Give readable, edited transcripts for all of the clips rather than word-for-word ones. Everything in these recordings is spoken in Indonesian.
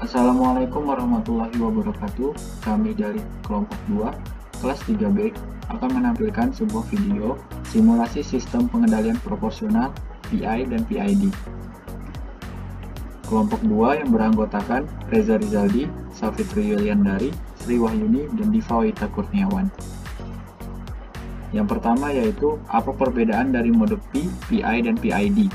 Assalamualaikum warahmatullahi wabarakatuh. Kami dari kelompok 2, kelas 3B, akan menampilkan sebuah video simulasi sistem pengendalian proporsional PI dan PID. Kelompok 2 yang beranggotakan Reza Rizaldi, Safitri Yuliandari, Sri Wahyuni, dan Diva Wita Kurniawan. Yang pertama yaitu apa perbedaan dari mode P, PI, dan PID.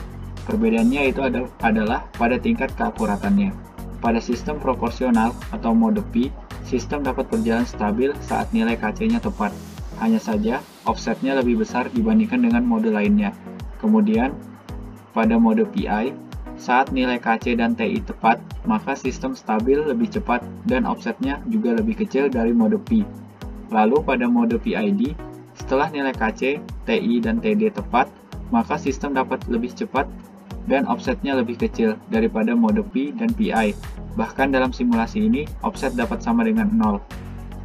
Perbedaannya itu adalah pada tingkat keakuratannya. Pada sistem proporsional atau mode P, sistem dapat berjalan stabil saat nilai KC-nya tepat. Hanya saja, offsetnya lebih besar dibandingkan dengan mode lainnya. Kemudian, pada mode PI, saat nilai KC dan TI tepat, maka sistem stabil lebih cepat dan offsetnya juga lebih kecil dari mode P. Lalu pada mode PID, setelah nilai KC, TI, dan TD tepat, maka sistem dapat lebih cepat dan offsetnya lebih kecil daripada mode P dan PI. Bahkan dalam simulasi ini, offset dapat sama dengan 0.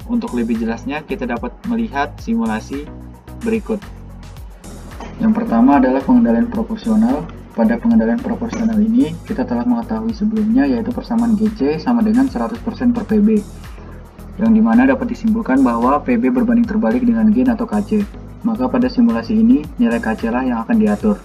Untuk lebih jelasnya, kita dapat melihat simulasi berikut. Yang pertama adalah pengendalian proporsional. Pada pengendalian proporsional ini, kita telah mengetahui sebelumnya, yaitu persamaan GC sama dengan 100% per PB. Yang dimana dapat disimpulkan bahwa PB berbanding terbalik dengan gain atau KC. Maka pada simulasi ini, nilai KC lah yang akan diatur.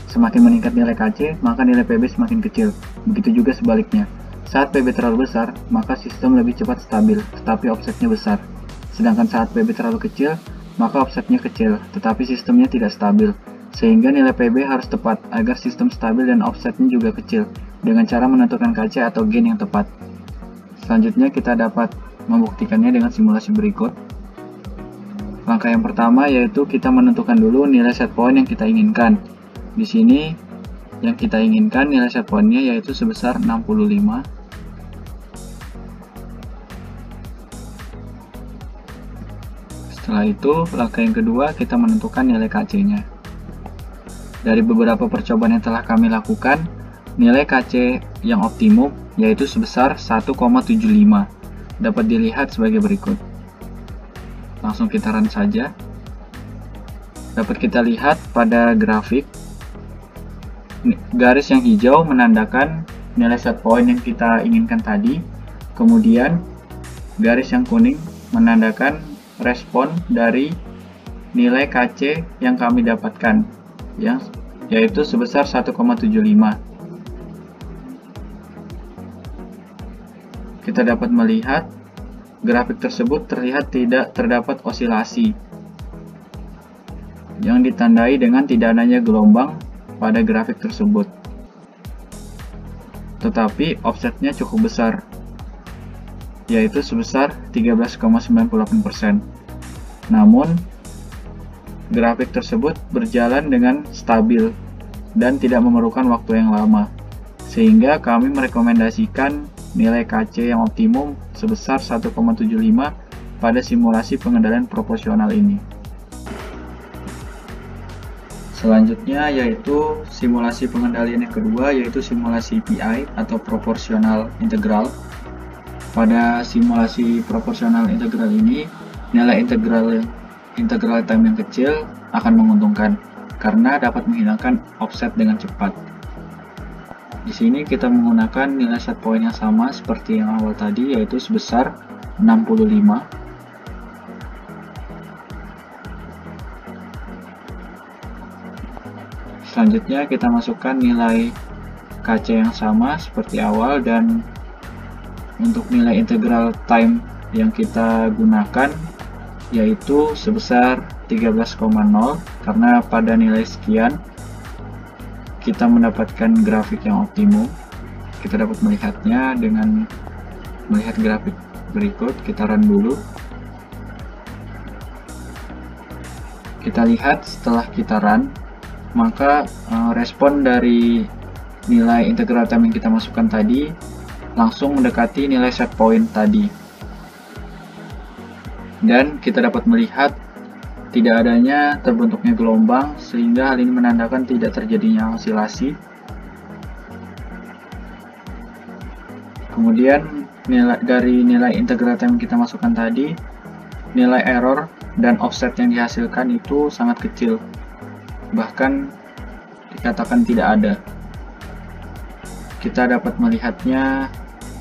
Semakin meningkat nilai KC, maka nilai PB semakin kecil. Begitu juga sebaliknya. Saat PB terlalu besar, maka sistem lebih cepat stabil, tetapi offsetnya besar. Sedangkan saat PB terlalu kecil, maka offsetnya kecil, tetapi sistemnya tidak stabil. Sehingga nilai PB harus tepat, agar sistem stabil dan offsetnya juga kecil, dengan cara menentukan KC atau gain yang tepat. Selanjutnya kita dapat membuktikannya dengan simulasi berikut. Langkah yang pertama yaitu kita menentukan dulu nilai set point yang kita inginkan. Di sini yang kita inginkan nilai set point-nya yaitu sebesar 65. Setelah itu, langkah yang kedua kita menentukan nilai KC-nya. Dari beberapa percobaan yang telah kami lakukan, nilai KC yang optimum yaitu sebesar 1,75. Dapat dilihat sebagai berikut. Langsung kita run saja. Dapat kita lihat pada grafik, garis yang hijau menandakan nilai set point yang kita inginkan tadi. Kemudian garis yang kuning menandakan respon dari nilai KC yang kami dapatkan, yaitu sebesar 1,75. Kita dapat melihat grafik tersebut terlihat tidak terdapat osilasi, yang ditandai dengan tidak adanya gelombang pada grafik tersebut. Tetapi offsetnya cukup besar, yaitu sebesar 13,98%. Namun, grafik tersebut berjalan dengan stabil dan tidak memerlukan waktu yang lama, sehingga kami merekomendasikan nilai KC yang optimum sebesar 1,75 pada simulasi pengendalian proporsional ini. Selanjutnya yaitu simulasi pengendalian yang kedua, yaitu simulasi PI atau proporsional integral. Pada simulasi proporsional integral ini, nilai integral time yang kecil akan menguntungkan karena dapat menghilangkan offset dengan cepat. Di sini kita menggunakan nilai set point yang sama seperti yang awal tadi, yaitu sebesar 65. Selanjutnya kita masukkan nilai KC yang sama seperti awal, dan untuk nilai integral time yang kita gunakan yaitu sebesar 13,0, karena pada nilai sekian kita mendapatkan grafik yang optimum. Kita dapat melihatnya dengan melihat grafik berikut. Kita run dulu. Kita lihat setelah kita run, maka respon dari nilai integral time yang kita masukkan tadi langsung mendekati nilai set point tadi. Dan kita dapat melihat tidak adanya terbentuknya gelombang, sehingga hal ini menandakan tidak terjadinya osilasi. Kemudian dari nilai integral time yang kita masukkan tadi, nilai error dan offset yang dihasilkan itu sangat kecil, bahkan dikatakan tidak ada. Kita dapat melihatnya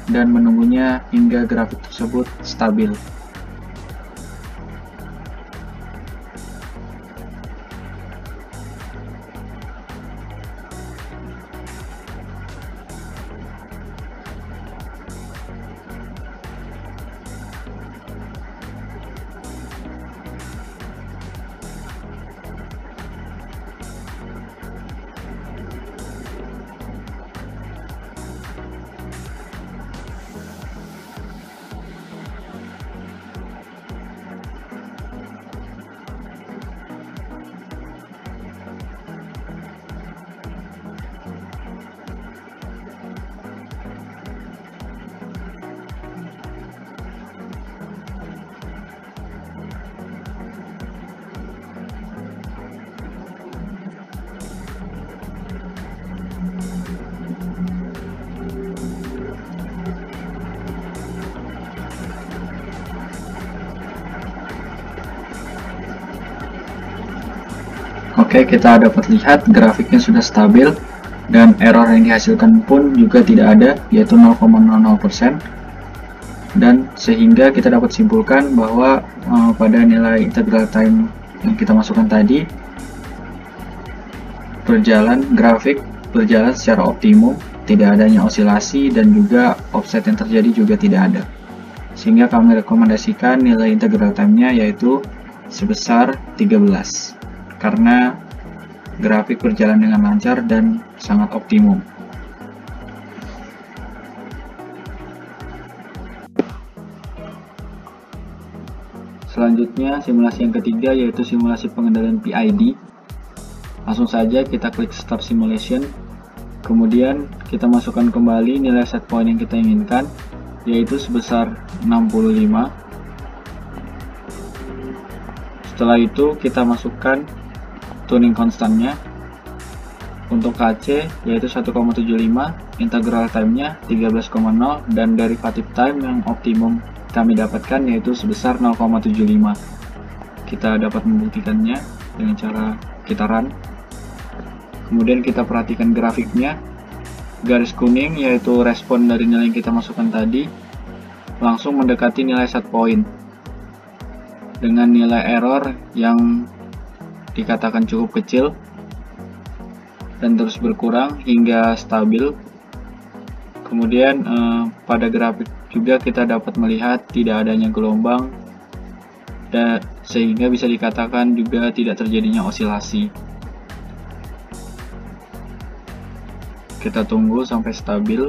dan menunggunya hingga grafik tersebut stabil. Oke, kita dapat lihat grafiknya sudah stabil dan error yang dihasilkan pun juga tidak ada, yaitu 0,00%, dan sehingga kita dapat simpulkan bahwa pada nilai integral time yang kita masukkan tadi, grafik berjalan secara optimum, tidak adanya osilasi dan juga offset yang terjadi juga tidak ada, sehingga kami rekomendasikan nilai integral time-nya yaitu sebesar 13 karena grafik berjalan dengan lancar dan sangat optimum. Selanjutnya, simulasi yang ketiga yaitu simulasi pengendalian PID. Langsung saja kita klik Start Simulation. Kemudian kita masukkan kembali nilai set point yang kita inginkan, yaitu sebesar 65. Setelah itu kita masukkan tuning konstannya. Untuk KC yaitu 1,75, integral time-nya 13,0, dan derivative time yang optimum kami dapatkan yaitu sebesar 0,75. Kita dapat membuktikannya dengan cara kita run. Kemudian kita perhatikan grafiknya. Garis kuning yaitu respon dari nilai yang kita masukkan tadi langsung mendekati nilai set point dengan nilai error yang dikatakan cukup kecil dan terus berkurang hingga stabil. Kemudian pada grafik juga kita dapat melihat tidak adanya gelombang, dan sehingga bisa dikatakan juga tidak terjadinya osilasi. Kita tunggu sampai stabil.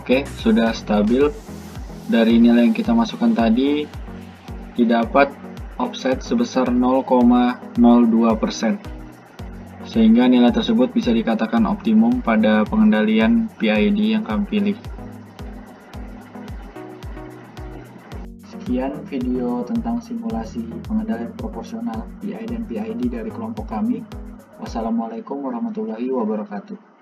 Oke, sudah stabil. Dari nilai yang kita masukkan tadi didapat offset sebesar 0,02%, sehingga nilai tersebut bisa dikatakan optimum pada pengendalian PID yang kami pilih. Sekian video tentang simulasi pengendalian proporsional PI dan PID dari kelompok kami. Wassalamualaikum warahmatullahi wabarakatuh.